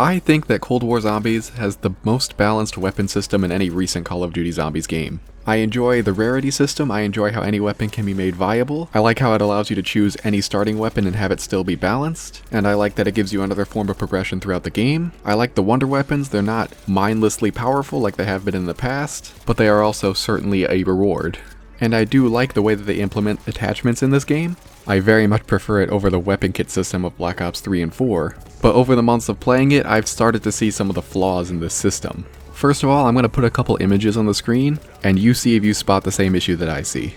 I think that Cold War Zombies has the most balanced weapon system in any recent Call of Duty Zombies game. I enjoy the rarity system, I enjoy how any weapon can be made viable, I like how it allows you to choose any starting weapon and have it still be balanced, and I like that it gives you another form of progression throughout the game. I like the wonder weapons, they're not mindlessly powerful like they have been in the past, but they are also certainly a reward. And I do like the way that they implement attachments in this game. I very much prefer it over the weapon kit system of Black Ops 3 and 4, but over the months of playing it, I've started to see some of the flaws in this system. First of all, I'm going to put a couple images on the screen, and you see if you spot the same issue that I see.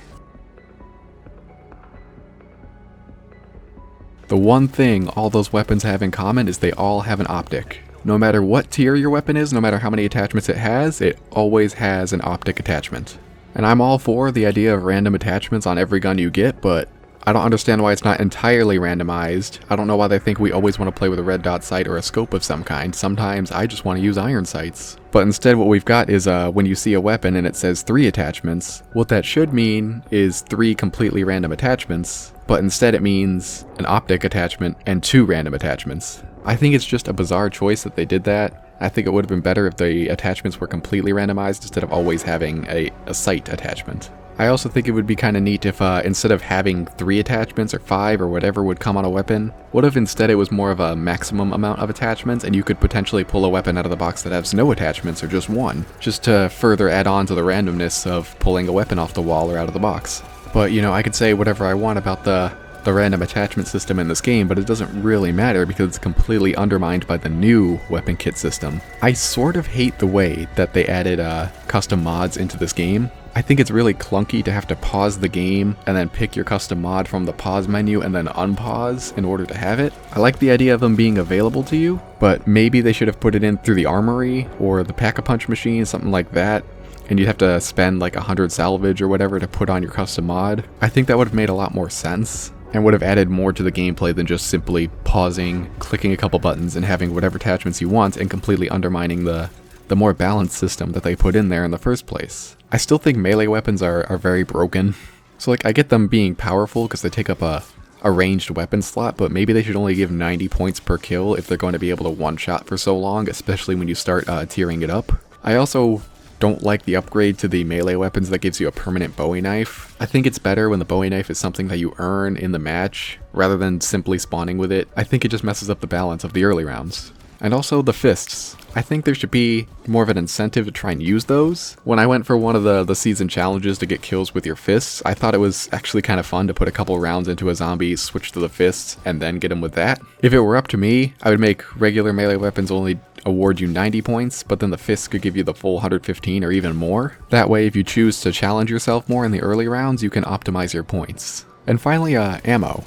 The one thing all those weapons have in common is they all have an optic. No matter what tier your weapon is, no matter how many attachments it always has an optic attachment. And I'm all for the idea of random attachments on every gun you get, but I don't understand why it's not entirely randomized. I don't know why they think we always want to play with a red dot sight or a scope of some kind. Sometimes I just want to use iron sights. But instead what we've got is when you see a weapon and it says 3 attachments, what that should mean is 3 completely random attachments, but instead it means an optic attachment and 2 random attachments. I think it's just a bizarre choice that they did that. I think it would have been better if the attachments were completely randomized instead of always having a sight attachment. I also think it would be kind of neat if instead of having 3 attachments or 5 or whatever would come on a weapon, what if instead it was more of a maximum amount of attachments and you could potentially pull a weapon out of the box that has no attachments or just 1, just to further add on to the randomness of pulling a weapon off the wall or out of the box. But you know, I could say whatever I want about the random attachment system in this game, but it doesn't really matter because it's completely undermined by the new weapon kit system. I sort of hate the way that they added custom mods into this game. I think it's really clunky to have to pause the game and then pick your custom mod from the pause menu and then unpause in order to have it. I like the idea of them being available to you, but maybe they should have put it in through the armory or the pack-a-punch machine, something like that, and you'd have to spend like 100 salvage or whatever to put on your custom mod. I think that would have made a lot more sense and would have added more to the gameplay than just simply pausing, clicking a couple buttons, and having whatever attachments you want and completely undermining the more balanced system that they put in there in the first place. I still think melee weapons are very broken. So like, I get them being powerful because they take up a ranged weapon slot, but maybe they should only give 90 points per kill if they're going to be able to one-shot for so long, especially when you start tiering it up. I also don't like the upgrade to the melee weapons that gives you a permanent Bowie knife. I think it's better when the Bowie knife is something that you earn in the match, rather than simply spawning with it. I think it just messes up the balance of the early rounds. And also the fists. I think there should be more of an incentive to try and use those. When I went for one of the season challenges to get kills with your fists, I thought it was actually kind of fun to put a couple rounds into a zombie, switch to the fists, and then get him with that. If it were up to me, I would make regular melee weapons only award you 90 points, but then the fists could give you the full 115 or even more. That way, if you choose to challenge yourself more in the early rounds, you can optimize your points. And finally, ammo.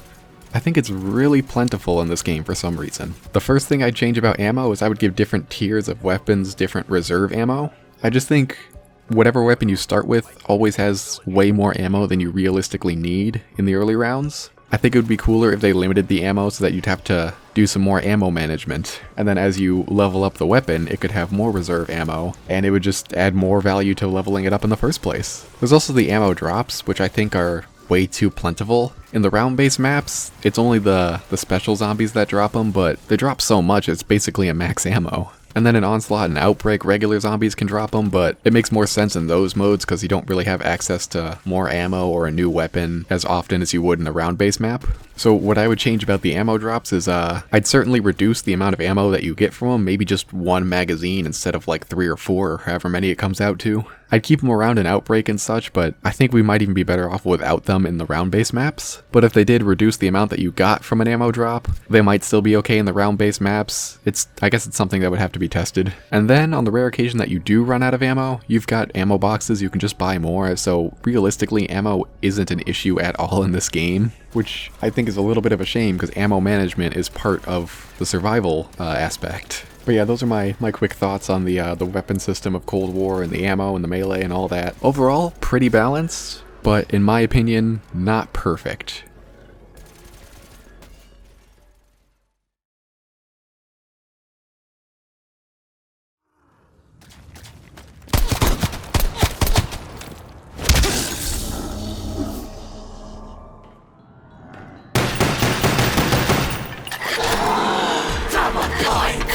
I think it's really plentiful in this game for some reason. The first thing I'd change about ammo is I would give different tiers of weapons different reserve ammo. I just think whatever weapon you start with always has way more ammo than you realistically need in the early rounds. I think it would be cooler if they limited the ammo so that you'd have to do some more ammo management. And then as you level up the weapon, it could have more reserve ammo, and it would just add more value to leveling it up in the first place. There's also the ammo drops, which I think are way too plentiful. In the round-based maps, it's only the special zombies that drop them, but they drop so much it's basically a max ammo. And then in Onslaught and Outbreak, regular zombies can drop them, but it makes more sense in those modes because you don't really have access to more ammo or a new weapon as often as you would in a round-based map. So what I would change about the ammo drops is I'd certainly reduce the amount of ammo that you get from them, maybe just 1 magazine instead of like 3 or 4 or however many it comes out to. I'd keep them around in Outbreak and such, but I think we might even be better off without them in the round-based maps. But if they did reduce the amount that you got from an ammo drop, they might still be okay in the round-based maps. I guess it's something that would have to be tested. And then, on the rare occasion that you do run out of ammo, you've got ammo boxes, you can just buy more, so realistically, ammo isn't an issue at all in this game, which I think is a little bit of a shame because ammo management is part of the survival aspect. But yeah, those are my quick thoughts on the weapon system of Cold War and the ammo and the melee and all that. Overall, pretty balanced, but in my opinion, not perfect. Double point!